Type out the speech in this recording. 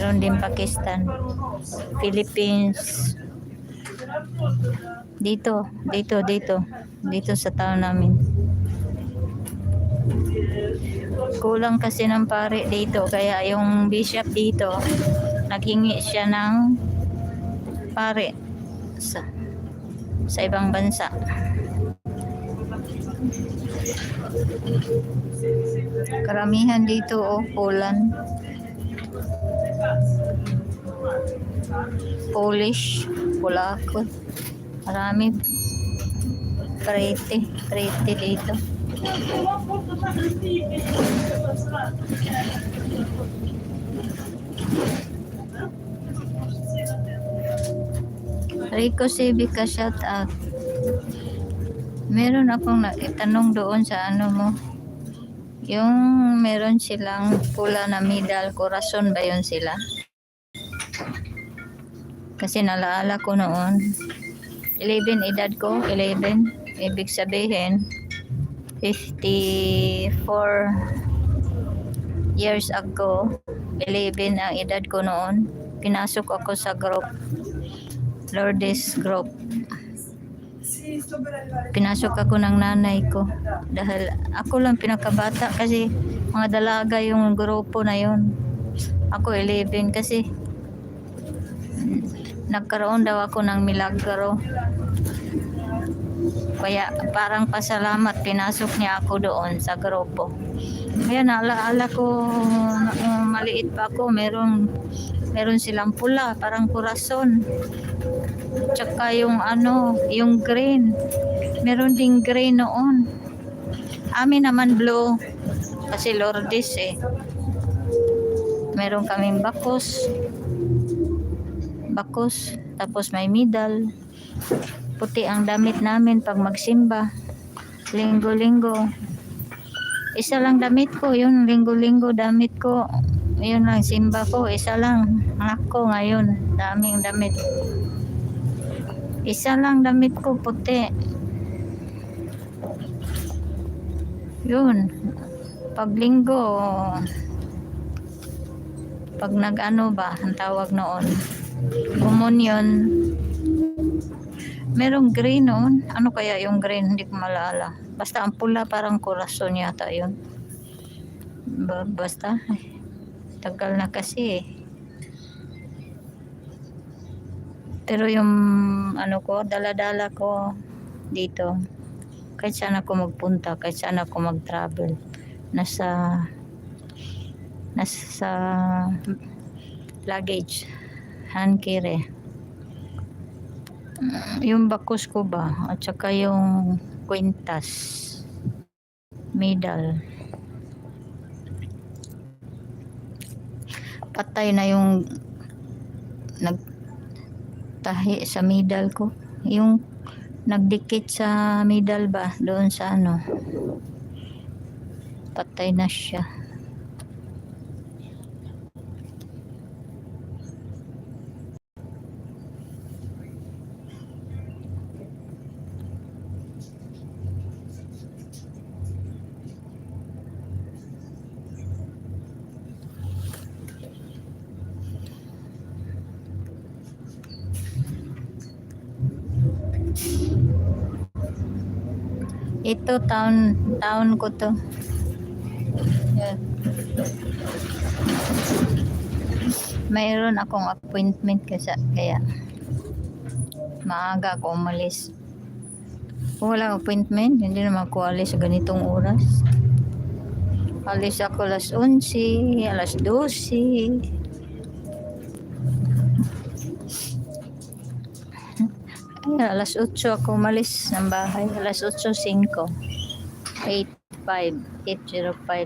Meron din Pakistan, Philippines. Dito sa town namin. Kulang kasi ng pare dito, kaya yung bishop dito, naghingi siya ng pare sa ibang bansa. Karamihan dito Poland, Polish, Polako. Marami prete dito. Rico Civica, shout out. Meron akong itanong doon sa ano mo. Yung meron silang pula na medal, corazon ba yun sila? Kasi nalaala ko noon, 11 edad ko, 11. Ibig sabihin, 54 years ago, 11 ang edad ko noon. Pinasok ako sa group, Lourdes group. Pinasok ako ng nanay ko dahil ako lang pinakabata kasi mga dalaga yung grupo na yun. Ako 11 kasi nagkaroon daw ako ng milagro. Kaya parang pasalamat pinasok niya ako doon sa grupo. Kaya naalaala ko maliit pa ako, meron silang pula, parang corazon. Tsaka yung yung green. Meron ding green noon. Amin naman blue. Kasi Lourdes Meron kaming bakos. Tapos may medal. Puti ang damit namin pag magsimba. Linggo-linggo. Isa lang damit ko. Yun, linggo-linggo damit ko. Yun lang, simba ko. Isa lang. Anak ko ngayon. Daming damit. Isa lang damit ko, puti. Yun. Pag linggo, pag nag-ano ba, ang tawag noon, communion, merong green noon. Ano kaya yung green? Hindi ko malala. Basta ang pula parang corazon yata yun. Basta, tagal na kasi Pero yung dala-dala ko dito, kahit saan ako magpunta, kahit saan ako mag-travel, nasa luggage, hand carry. Yung bakos ko ba, at saka yung kwintas, medal. Patay na yung nagtahi sa medal ko. Yung nagdikit sa medal ba, doon sa patay na siya. Ito taon ko to. Yeah. Mayroon akong appointment kaya maaga ako umalis. Kung walang appointment, hindi naman ako alis sa ganitong oras. Alis ako alas 11, alas 12. Alas 8 ako umalis ng bahay. Alas 8:05. 8:05.